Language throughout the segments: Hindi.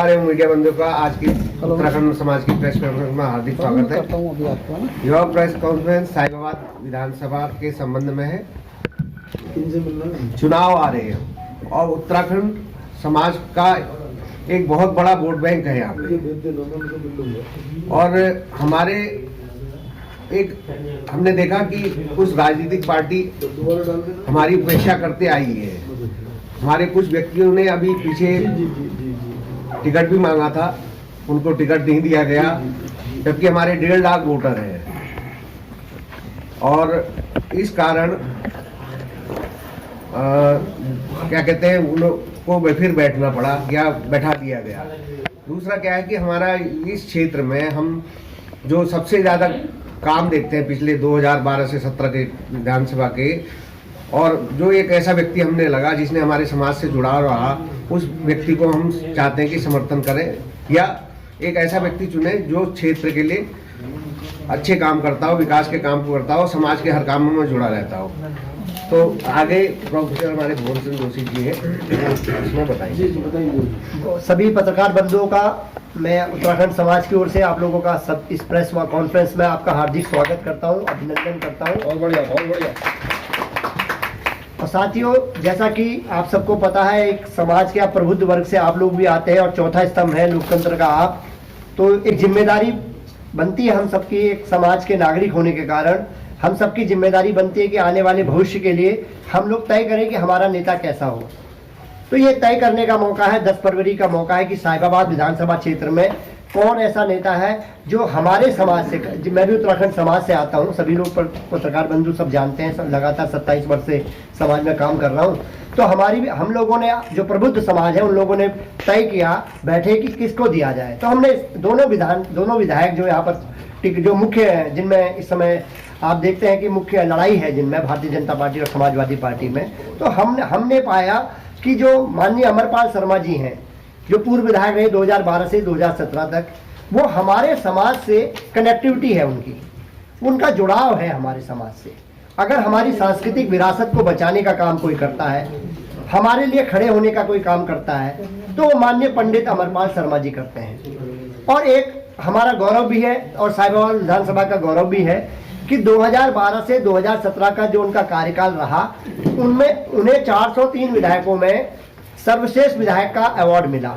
पत्रकार एवं मीडिया बंधु का आज की उत्तराखंड समाज की प्रेस कॉन्फ्रेंस में हार्दिक स्वागत है। यह प्रेस कॉन्फ्रेंस साहिबाबाद विधानसभा के संबंध में है। चुनाव आ रहे हैं और उत्तराखंड समाज का एक बहुत बड़ा वोट बैंक है यहाँ पे। और हमने देखा कि कुछ राजनीतिक पार्टी हमारी उपेक्षा करते आई है। हमारे कुछ व्यक्तियों ने अभी पीछे टिकट भी मांगा था, उनको टिकट नहीं दिया गया, जबकि हमारे 1.5 लाख वोटर हैं। और इस कारण क्या कहते हैं, उनको फिर बैठना पड़ा या बैठा दिया गया। दूसरा क्या है कि हमारा इस क्षेत्र में हम जो सबसे ज़्यादा काम देखते हैं पिछले 2012 से 17 के विधानसभा के, और जो एक ऐसा व्यक्ति हमने लगा जिसने हमारे समाज से जुड़ाव रहा, उस व्यक्ति को हम चाहते हैं कि समर्थन करें या एक ऐसा व्यक्ति चुने जो क्षेत्र के लिए अच्छे काम करता हो, विकास के काम को करता हो, समाज के हर कामों में जुड़ा रहता हो। तो आगे प्रोफेसर हमारे भुवन सिंह जोशी जी है, इसमें बताइए। सभी पत्रकार बंधुओं का मैं उत्तराखंड समाज की ओर से आप लोगों का सब इस प्रेस कॉन्फ्रेंस में आपका हार्दिक स्वागत करता हूं, अभिनंदन करता हूं। बहुत बढ़िया, बहुत बढ़िया। और साथियों, जैसा कि आप सबको पता है, एक समाज के आप प्रबुद्ध वर्ग से आप लोग भी आते हैं और चौथा स्तंभ है लोकतंत्र का आप, तो एक जिम्मेदारी बनती है हम सबकी, एक समाज के नागरिक होने के कारण हम सबकी जिम्मेदारी बनती है कि आने वाले भविष्य के लिए हम लोग तय करें कि हमारा नेता कैसा हो। तो ये तय करने का मौका है, 10 फरवरी का मौका है कि साहिबाबाद विधानसभा क्षेत्र में कौन ऐसा नेता है जो हमारे समाज से, मैं भी उत्तराखंड समाज से आता हूँ, सभी लोग पत्रकार बंधु सब जानते हैं, सब लगातार 27 वर्ष से समाज में काम कर रहा हूँ। तो हम लोगों ने, जो प्रबुद्ध समाज है, उन लोगों ने तय किया बैठे कि किसको दिया जाए। तो हमने दोनों विधायक जो यहाँ पर जो मुख्य हैं, जिनमें इस समय आप देखते हैं कि मुख्य लड़ाई है जिनमें भारतीय जनता पार्टी और समाजवादी पार्टी में, तो हमने पाया कि जो माननीय अमरपाल शर्मा जी हैं, जो पूर्व विधायक रहे 2012 से 2017 तक, वो हमारे समाज से कनेक्टिविटी है उनका जुड़ाव है हमारे समाज से। अगर हमारी सांस्कृतिक विरासत को बचाने का काम कोई करता है, हमारे लिए खड़े होने का कोई काम करता है, तो वो माननीय पंडित अमरपाल शर्मा जी करते हैं। और एक हमारा गौरव भी है और साहिबाबाद विधानसभा का गौरव भी है कि 2012 से 2017 का जो उनका कार्यकाल रहा, उनमें उन्हें 403 विधायकों में सर्वश्रेष्ठ विधायक का अवार्ड मिला।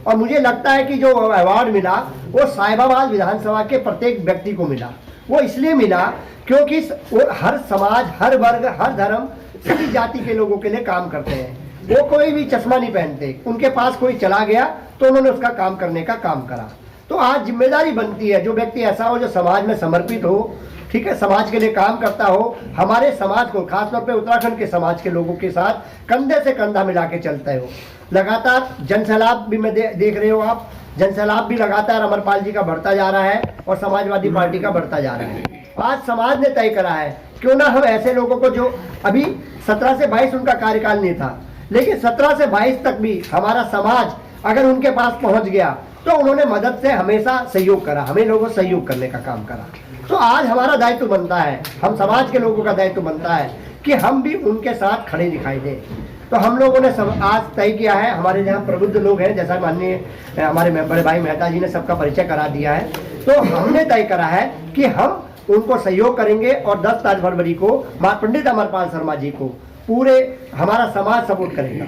और मुझे लगता है कि जो अवार्ड मिला वो साहिबाबाद विधानसभा के प्रत्येक व्यक्ति को मिला। वो इसलिए मिला क्योंकि वो हर समाज, हर वर्ग, हर धर्म, सभी जाति के लोगों के लिए काम करते हैं। वो कोई भी चश्मा नहीं पहनते, उनके पास कोई चला गया तो उन्होंने उसका काम करने का काम करा। तो आज जिम्मेदारी बनती है, जो व्यक्ति ऐसा हो जो समाज में समर्पित हो, ठीक है, समाज के लिए काम करता हो, हमारे समाज को, खासतौर पे उत्तराखंड के समाज के लोगों के साथ कंधे से कंधा मिला के चलते हो। लगातार जनसैलाब भी मैं देख रहे हो आप, जनसैलाब भी लगातार अमरपाल जी का बढ़ता जा रहा है और समाजवादी पार्टी का बढ़ता जा रहा है। आज समाज ने तय करा है, क्यों ना हम ऐसे लोगों को, जो अभी 17 से 22 उनका कार्यकाल नहीं था, लेकिन 17 से 22 तक भी हमारा समाज अगर उनके पास पहुंच गया तो उन्होंने मदद से हमेशा सहयोग करा, हमें लोगों को सहयोग करने का काम करा। तो आज हमारा दायित्व बनता है, हम समाज के लोगों का दायित्व बनता है कि हम भी उनके साथ खड़े दिखाई दें। तो हम लोगों ने आज तय किया है, हमारे यहाँ प्रबुद्ध लोग हैं, जैसा माननीय हमारे बड़े भाई मेहता जी ने सबका परिचय करा दिया है, तो हमने तय करा है कि हम उनको सहयोग करेंगे और 10 फरवरी को पंडित अमरपाल शर्मा जी को पूरे हमारा समाज सपोर्ट करेगा।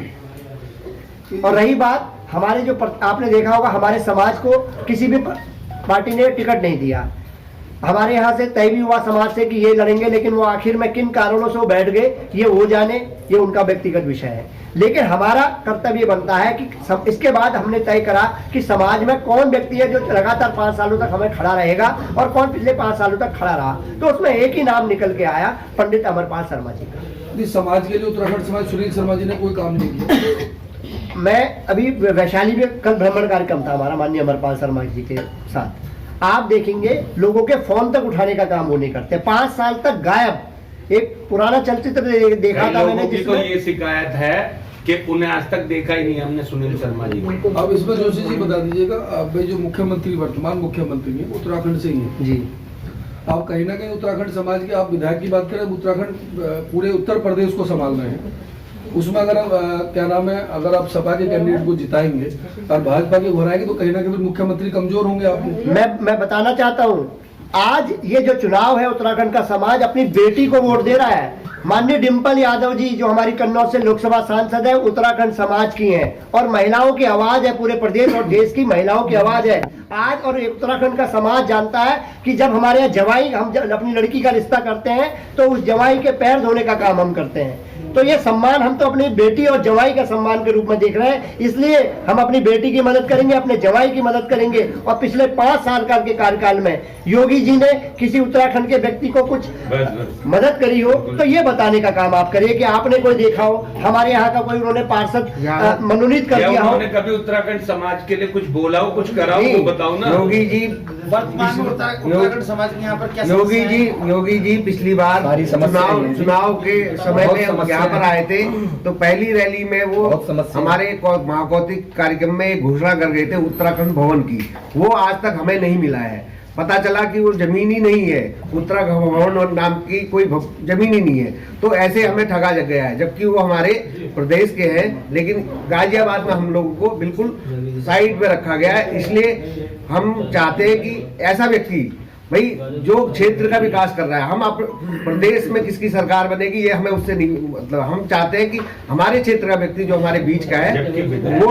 और रही बात हमारे, जो आपने देखा होगा, हमारे समाज को किसी भी पार्टी ने टिकट नहीं दिया। हमारे यहाँ से तय भी हुआ समाज से कि ये लड़ेंगे, लेकिन वो आखिर में किन कारणों से वो बैठ गए, ये वो जाने, ये उनका व्यक्तिगत विषय है। लेकिन हमारा कर्तव्य बनता है कि इसके बाद हमने तय करा कि समाज में कौन व्यक्ति है जो लगातार 5 सालों तक हमें खड़ा रहेगा और कौन पिछले 5 सालों तक खड़ा रहा। तो उसमें एक ही नाम निकल के आया, पंडित अमरपाल शर्मा जी का। समाज के लिए उत्तराखंड समाज सुनील शर्मा जी ने कोई काम नहीं किया। मैं अभी वैशाली में कल भ्रमण कार्यक्रम था हमारा माननीय अमरपाल शर्मा जी के साथ, आप देखेंगे लोगों के फोन तक उठाने का काम वो नहीं करते, 5 साल तक गायब। एक पुराना चलचित्र देखा था मैंने, जिसको ये शिकायत है कि उन्हें आज तक देखा ही नहीं हमने सुनील शर्मा जी को। अब इसमें जोशी जी बता दीजिएगा, अब जो मुख्यमंत्री, वर्तमान मुख्यमंत्री है, उत्तराखंड से ही है जी। आप कहीं ना कहीं उत्तराखंड समाज के, आप विधायक की बात करें, उत्तराखंड पूरे उत्तर प्रदेश को संभाल रहे हैं। उसमें अगर क्या नाम है, अगर आप सपा के कैंडिडेट को जिताएंगे और भाजपा के घुराएंगे तो कहीं ना कहीं मुख्यमंत्री कमजोर होंगे आप। मैं बताना चाहता हूं, आज ये जो चुनाव है उत्तराखंड का समाज अपनी बेटी को वोट दे रहा है। माननीय डिंपल यादव जी जो हमारी कन्नौज से लोकसभा सांसद है, उत्तराखंड समाज की हैं और महिलाओं की आवाज है, पूरे प्रदेश और देश की महिलाओं की आवाज है आज। और उत्तराखंड का समाज जानता है कि जब हमारे यहाँ जवाई, हम अपनी लड़की का रिश्ता करते हैं तो उस जवाई के पैर धोने का काम हम करते हैं। तो ये सम्मान हम तो अपनी बेटी और जवाई का सम्मान के रूप में देख रहे हैं, इसलिए हम अपनी बेटी की मदद करेंगे, अपने जवाई की मदद करेंगे। और पिछले 5 साल का के कार्यकाल में योगी जी ने किसी उत्तराखंड के व्यक्ति को कुछ मदद करी हो तो ये बताने का काम आप करिए कि आपने कोई देखा हो, हमारे यहाँ का कोई उन्होंने पार्षद मनोनीत कर दिया हो। उन्होंने कभी उत्तराखंड समाज के लिए कुछ बोला हो, कुछ करा हो, वो बताओ ना। योगी जी वर्तमान में उत्तराखंड समाज के यहाँ पर क्या योगी जी पिछली बार चुनाव के समय में यहाँ पर आए थे तो पहली रैली में वो हमारे महाकौतिक कार्यक्रम में घोषणा कर गए थे उत्तराखंड भवन की। वो आज तक हमें नहीं मिला है। पता चला कि वो जमीन ही नहीं है, उत्तराखंड भवन नाम की कोई जमीन ही नहीं है। तो ऐसे हमें ठगा जग गया है, जबकि वो हमारे प्रदेश के हैं, लेकिन गाजियाबाद में हम लोगों को बिल्कुल साइड पे रखा गया है। इसलिए हम चाहते हैं कि ऐसा व्यक्ति भाई जो क्षेत्र का विकास कर रहा है, हम प्रदेश में किसकी सरकार बनेगी ये हमें उससे नहीं मतलब, हम चाहते हैं कि हमारे क्षेत्र का व्यक्ति जो हमारे बीच का है वो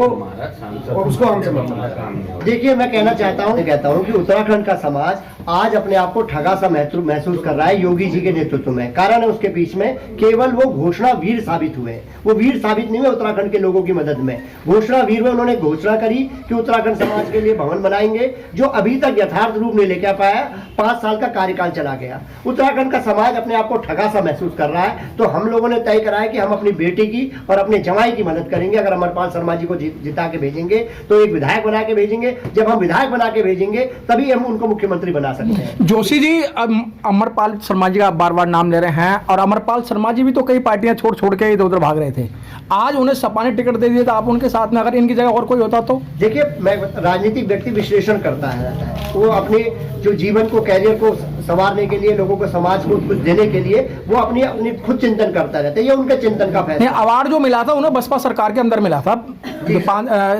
उसको हम समझते। देखिए मैं कहता हूं कि उत्तराखंड का समाज आज अपने आप को ठगा सा महसूस कर रहा है योगी जी के नेतृत्व में। कारण है उसके बीच में केवल वो घोषणा वीर साबित हुए, वो वीर साबित नहीं हुए उत्तराखंड के लोगों की मदद में। घोषणा वीर में उन्होंने घोषणा करी कि उत्तराखंड समाज के लिए भवन बनाएंगे, जो अभी तक यथार्थ रूप नहीं लेकर पाया। 5 साल का कार्यकाल चला गया, उत्तराखंड का समाज अपने आप को ठगा सा महसूस कर रहा है। तो हम लोगों ने तय करा है कि हम अपनी बेटी की और अपने जवाई की मदद करेंगे। अगर अमरपाल शर्मा जी को जिता के भेजेंगे तो एक विधायक बना के भेजेंगे। जब हम विधायक बना के भेजेंगे तभी हम उनको मुख्यमंत्री बना सकते हैं। जोशी जी, अमरपाल शर्मा जी का बार बार नाम ले रहे हैं और अमरपाल शर्मा जी भी तो कई पार्टियां छोड़ के इधर उधर भाग रहे थे। आज उन्हें सपा ने टिकट दे दिया था, आप उनके साथ में अगर इनकी जगह और कोई होता तो? देखिए मैं राजनीतिक व्यक्ति विश्लेषण करता है, वो अपने जो जीवन को, कैरियर को संवारने के लिए, लोगों को, समाज को कुछ देने के लिए वो अपनी खुद चिंतन करता रहता है। ये उनके चिंतन का फैसला। अवार्ड जो मिला था उन्हें बसपा सरकार के अंदर मिला था,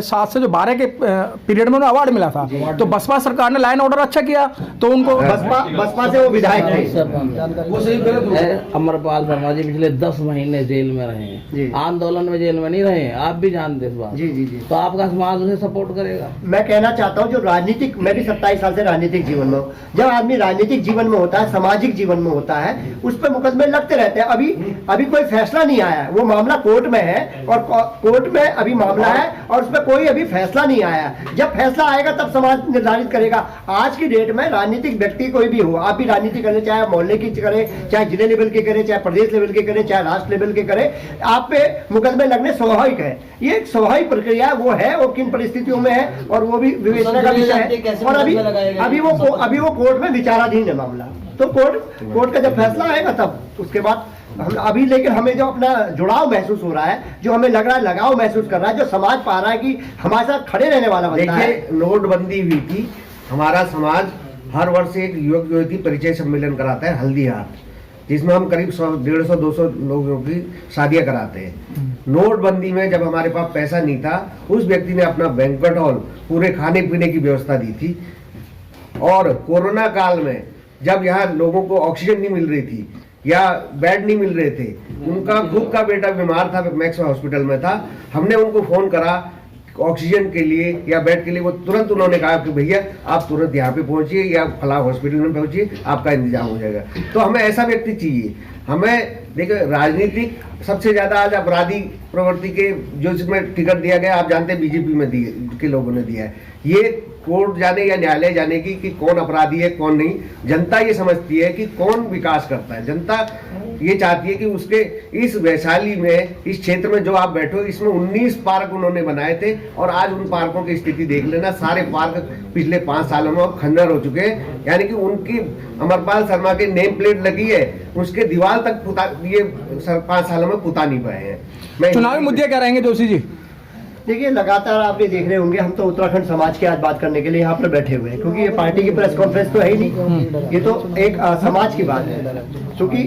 7 से 12 के पीरियड में उन्हें अवार्ड मिला था। तो बसपा सरकार ने लाइन ऑर्डर अच्छा किया तो उनको बसपा से वो विधायक थे। वो सही गलत अमरपाल शर्मा जी पिछले 10 महीने जेल में रहे हैं, आंदोलन में जेल में नहीं रहे, आप भी जानते इस बात। जी। तो आपका समाज उसे सपोर्ट करेगा? मैं कहना चाहता हूँ जो राजनीतिक, मैं भी 27 साल से राजनीतिक जीवन में हूँ। जब आदमी राजनीतिक जीवन में होता है, सामाजिक जीवन में होता है, उस पर मुकदमे लगते रहते हैं। अभी कोई फैसला नहीं आया, वो मामला कोर्ट में है और कोर्ट में अभी मामला है और उसमें कोई अभी फैसला नहीं आया। जब फैसला आएगा तब समाज निर्धारित करेगा। आज की डेट में राजनीतिक व्यक्ति कोई भी हो, आप भी राजनीति करें, चाहे मोहल्ले की करें, चाहे जिले लेवल के करें, चाहे प्रदेश लेवल के करें, चाहे राष्ट्र लेवल के करें, आप पे मुकदमे लगने स्वाभाविक है। ये एक स्वाभाविक प्रक्रिया वो है, वो किन परिस्थितियों में है और वो भी विवेचना का विषय है। और अभी वो कोर्ट में विचाराधीन है मामला। तो कोर्ट का जब फैसला आएगा तब उसके बाद हम अभी, लेकिन हमें जो अपना जुड़ाव महसूस हो रहा है, जो हमें लग रहा है लगाव महसूस कर रहा है, जो समाज पा रहा है कि हमारे साथ खड़े रहने वाला बनता है। देखिए नोटबंदी हुई थी, हमारा समाज हर वर्ष एक युवक युवती परिचय सम्मेलन कराता है हल्दी हाट, जिसमें हम करीब 150-200 लोगों की शादियां कराते हैं। नोटबंदी में जब हमारे पास पैसा नहीं था, उस व्यक्ति ने अपना बैंक्वेट हॉल, पूरे खाने पीने की व्यवस्था दी थी। और कोरोना काल में जब यहाँ लोगों को ऑक्सीजन नहीं मिल रही थी या बेड नहीं मिल रहे थे, उनका खुद का बेटा बीमार था, मैक्स हॉस्पिटल में था, हमने उनको फोन करा ऑक्सीजन के लिए या बेड के लिए। वो तुरंत उन्होंने कहा कि भैया आप तुरंत यहाँ पे पहुंचिए या फला हॉस्पिटल में पहुंचिए, आपका इंतजाम हो जाएगा। तो हमें ऐसा व्यक्ति चाहिए। हमें देखिए राजनीतिक सबसे ज्यादा आज अपराधी प्रवृत्ति के जो इसमें टिकट दिया गया, आप जानते हैं बीजेपी में के लोगों ने दिया है। ये कोर्ट जाने या न्यायालय जाने की कि कौन अपराधी है कौन नहीं, जनता ये समझती है कि कौन विकास करता है। जनता ये चाहती है कि उसके इस वैशाली में, इस क्षेत्र में जो आप बैठो, इसमें 19 पार्क उन्होंने बनाए थे और आज उन पार्कों की स्थिति देख लेना। सारे पार्क पिछले 5 सालों में खंडर हो चुके हैं। यानी कि उनकी अमरपाल शर्मा के नेम प्लेट लगी है, उसके दीवार तक ये 5 सालों में पुता नहीं पाए हैं। चुनावी मुद्दे क्या रहेंगे जोशी जी? देखिए लगातार आप ये देख रहे होंगे, हम तो उत्तराखंड समाज की आज बात करने के लिए यहाँ पर बैठे हुए हैं, क्योंकि ये पार्टी की प्रेस कॉन्फ्रेंस तो है ही नहीं, ये तो एक समाज की बात है। क्योंकि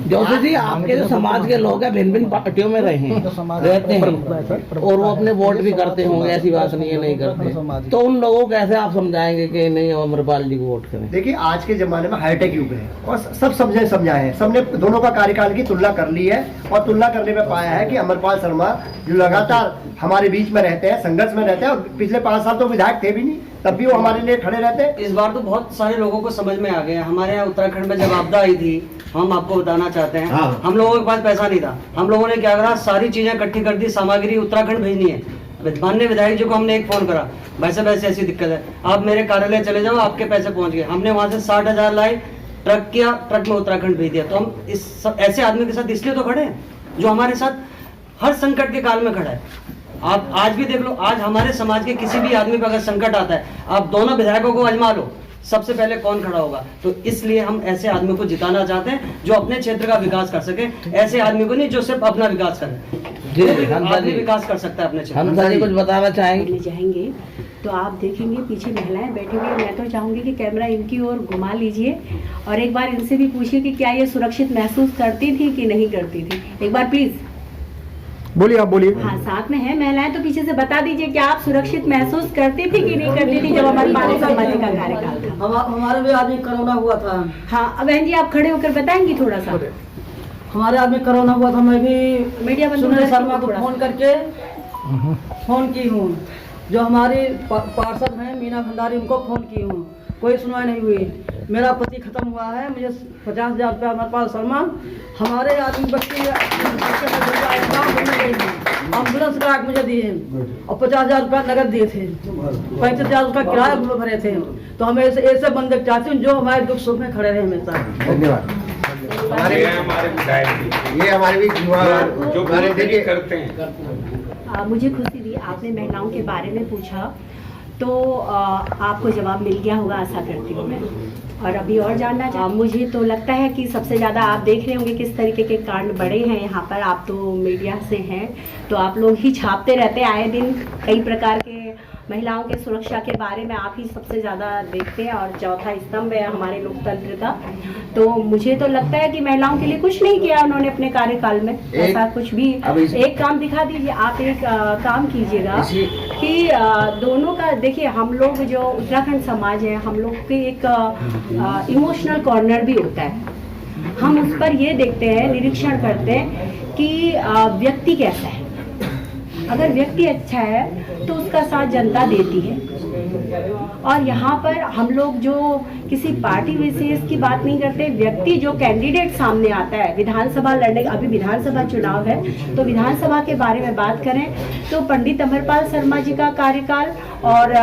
जोशी जी, आपके जो समाज के लोग हैं भिन्न भिन्न पार्टियों में रहते हैं और वो अपने वोट भी करते होंगे, ऐसी बात नहीं है नहीं करते, तो उन लोगों को कैसे आप समझाएंगे कि नहीं अमरपाल जी को वोट करें? देखिए आज के जमाने में हाईटेक युग है और सब समझाए हैं, सबने दोनों का कार्यकाल की तुलना कर ली है और तुलना करने में पाया है कि अमरपाल शर्मा जो लगातार हमारे बीच में रहते हैं, संघर्ष में रहते हैं, और पिछले 5 साल तो विधायक थे भी नहीं, तब भी वो हमारे लिए खड़े रहते हैं। इस बार तो बहुत सारे लोगों को समझ में आ गया। हमारे यहाँ उत्तराखंड में जब आपदा आई थी, हम आपको बताना चाहते हैं, हाँ। हम लोगों के पास पैसा नहीं था, हम लोगों ने क्या करा, सारी चीजें इकट्ठी कर दी, सामग्री उत्तराखंड भेजनी है। माननीय विधायक जी को हमने एक फोन करा, वैसे वैसे ऐसी दिक्कत है, आप मेरे कार्यालय चले जाओ, आपके पैसे पहुंच गए। हमने वहां से 60,000 लाए, ट्रक किया, ट्रक में उत्तराखंड भेज दिया। तो हम इस ऐसे आदमी के साथ इसलिए तो खड़े हैं जो हमारे साथ हर संकट के काल में खड़ा है। आप आज भी देख लो, आज हमारे समाज के किसी भी आदमी पर अगर संकट आता है, आप दोनों विधायकों को आजमा लो, सबसे पहले कौन खड़ा होगा। तो इसलिए हम ऐसे आदमी को जिताना चाहते हैं जो अपने क्षेत्र का विकास कर सके, ऐसे आदमी को नहीं जो सिर्फ अपना विकास करे। आदमी विकास कर सकता है अपने क्षेत्र। हंसा जी कुछ बताना चाहेंगे? जाएंगे तो आप देखेंगे पीछे महिलाएं बैठी हुई हैं। मैं तो चाहूंगी कि कैमरा इनकी ओर घुमा लीजिए और एक बार इनसे भी पूछिए कि क्या ये सुरक्षित महसूस करती थी कि नहीं करती थी। एक बार प्लीज बोलिए, आप बोलिए। हाँ, साथ में है महिलाएं, तो पीछे से बता दीजिए कि आप सुरक्षित महसूस करती थी कि नहीं करती थी जब हमारे पानी संबंधी का कार्यकाल था। हमारे भी आदमी कोरोना हुआ था। हाँ बहन जी, आप खड़े होकर बताएंगी थोड़ा सा। हमारे आदमी कोरोना हुआ था, मैं भी मीडिया सुनील शर्मा को फोन करके फोन की हूँ, जो हमारे पार्षद हैं मीना भंडारी, उनको फोन की हूँ, कोई सुनवाई नहीं हुई। मेरा पति खत्म हुआ है, मुझे 50,000 रुपया अमरपाल शर्मा, हमारे आदमी बच्चे एम्बुलेंस करा के मुझे दिए और 50,000 रुपया नगद दिए थे, 35,000 रुपया किराया भरे थे। तो हम ऐसे बंदे चाहते हैं जो हमारे दुख सुख में खड़े रहे हमेशा। धन्यवाद। हमारे विधायक ये हमारे भी युवा जो हमारे देखिए करते हैं। मुझे खुशी दी, आपने महिलाओं के बारे में पूछा तो आपको जवाब मिल गया होगा, आशा करती हूँ मैं। और अभी और जानना चाहूँ, मुझे तो लगता है कि सबसे ज़्यादा आप देख रहे होंगे किस तरीके के कांड बढ़े हैं यहाँ पर। आप तो मीडिया से हैं तो आप लोग ही छापते रहते हैं आए दिन, कई प्रकार के महिलाओं के सुरक्षा के बारे में आप ही सबसे ज़्यादा देखते हैं और चौथा स्तंभ है हमारे लोकतंत्र का। तो मुझे तो लगता है कि महिलाओं के लिए कुछ नहीं किया उन्होंने अपने कार्यकाल में, ऐसा कुछ भी। एक काम दिखा दीजिए आप, एक काम कीजिएगा कि दोनों का देखिए, हम लोग जो उत्तराखंड समाज है, हम लोग के एक इमोशनल कॉर्नर भी होता है। हम उस पर ये देखते हैं, निरीक्षण करते हैं कि व्यक्ति कैसा है। अगर व्यक्ति अच्छा है तो उसका साथ जनता देती है। और यहाँ पर हम लोग जो किसी पार्टी विशेष की बात नहीं करते, व्यक्ति जो कैंडिडेट सामने आता है विधानसभा लड़ने, अभी विधानसभा चुनाव है तो विधानसभा के बारे में बात करें तो पंडित अमरपाल शर्मा जी का कार्यकाल और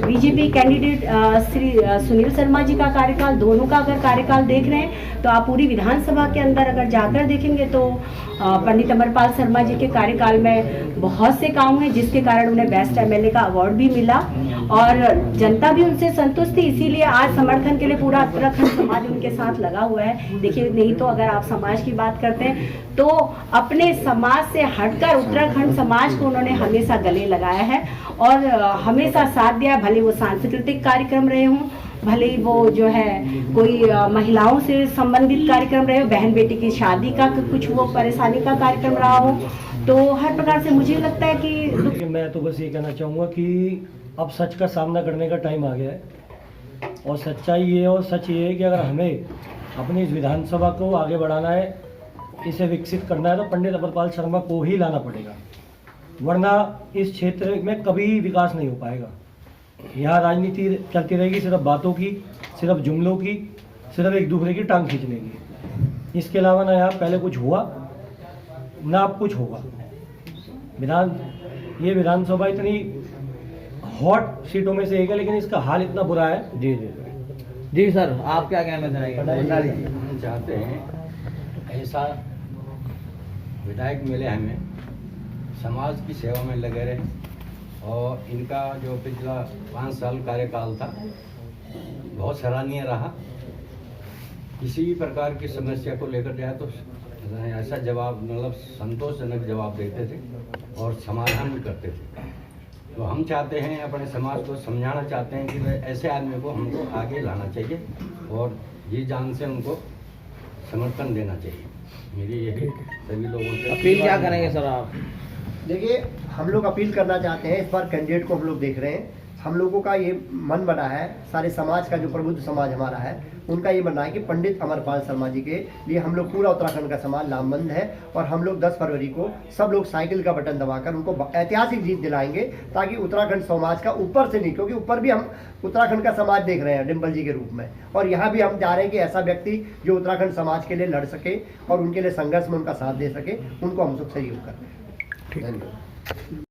बीजेपी कैंडिडेट श्री सुनील शर्मा जी का कार्यकाल, दोनों का अगर कार्यकाल देख रहे हैं तो आप पूरी विधानसभा के अंदर अगर जाकर देखेंगे तो पंडित अमरपाल शर्मा जी के कार्यकाल में बहुत से काम हुए जिसके कारण उन्हें बेस्ट एमएलए का अवार्ड भी मिला और जनता भी उनसे संतुष्ट थी। इसीलिए आज समर्थन के लिए पूरा उत्तराखंड समाज उनके साथ लगा हुआ है। देखिए, नहीं तो अगर आप समाज की बात करते हैं तो अपने समाज से हटकर उत्तराखंड समाज को उन्होंने हमेशा गले लगाया है और हमेशा साथ दिया। भले वो सांस्कृतिक कार्यक्रम रहे हों, भले ही वो जो है कोई महिलाओं से संबंधित कार्यक्रम रहे हो, बहन बेटी की शादी का कुछ वो परेशानी का कार्यक्रम रहा हो, तो हर प्रकार से मुझे लगता है कि मैं तो बस ये कहना चाहूँगा कि अब सच का सामना करने का टाइम आ गया है और सच्चाई ये और सच ये है कि अगर हमें अपनी इस विधानसभा को आगे बढ़ाना है, इसे विकसित करना है, तो पंडित अमरपाल शर्मा को ही लाना पड़ेगा, वरना इस क्षेत्र में कभी विकास नहीं हो पाएगा। यहाँ राजनीति चलती रहेगी सिर्फ बातों की, सिर्फ जुमलों की, सिर्फ एक दूसरे की टांग खींचने की। इसके अलावा ना यहाँ पहले कुछ हुआ ना अब कुछ होगा। ये विधानसभा इतनी हॉट सीटों में से एक है, लेकिन इसका हाल इतना बुरा है। जी जी जी सर, आप क्या कहना चाहेंगे? हम चाहते हैं ऐसा विधायक मिले हमें, समाज की सेवा में लगे रहे और इनका जो पिछला 5 साल कार्यकाल था बहुत सराहनीय रहा। किसी भी प्रकार की समस्या को लेकर जाए तो ऐसा जवाब मतलब संतोषजनक जवाब देते थे और समाधान भी करते थे। तो हम चाहते हैं अपने समाज को समझाना चाहते हैं कि ऐसे आदमी को हमको आगे लाना चाहिए और जी जान से उनको समर्थन देना चाहिए। मेरी यही सभी लोगों से अपील क्या करेंगे सर आप? देखिए, हम लोग अपील करना चाहते हैं, इस बार कैंडिडेट को हम लोग देख रहे हैं, हम लोगों का ये मन बना है, सारे समाज का जो प्रबुद्ध समाज हमारा है उनका ये बनना है कि पंडित अमरपाल शर्मा जी के लिए हम लोग पूरा उत्तराखंड का समाज लामबंद है और हम लोग 10 फरवरी को सब लोग साइकिल का बटन दबाकर उनको ऐतिहासिक जीत दिलाएंगे, ताकि उत्तराखंड समाज का ऊपर से नहीं, क्योंकि ऊपर भी हम उत्तराखंड का समाज देख रहे हैं डिम्पल जी के रूप में, और यहाँ भी हम चाह रहे हैं कि ऐसा व्यक्ति जो उत्तराखंड समाज के लिए लड़ सके और उनके लिए संघर्ष में उनका साथ दे सके, उनको हम सब सहयोग करें। धन्यवाद।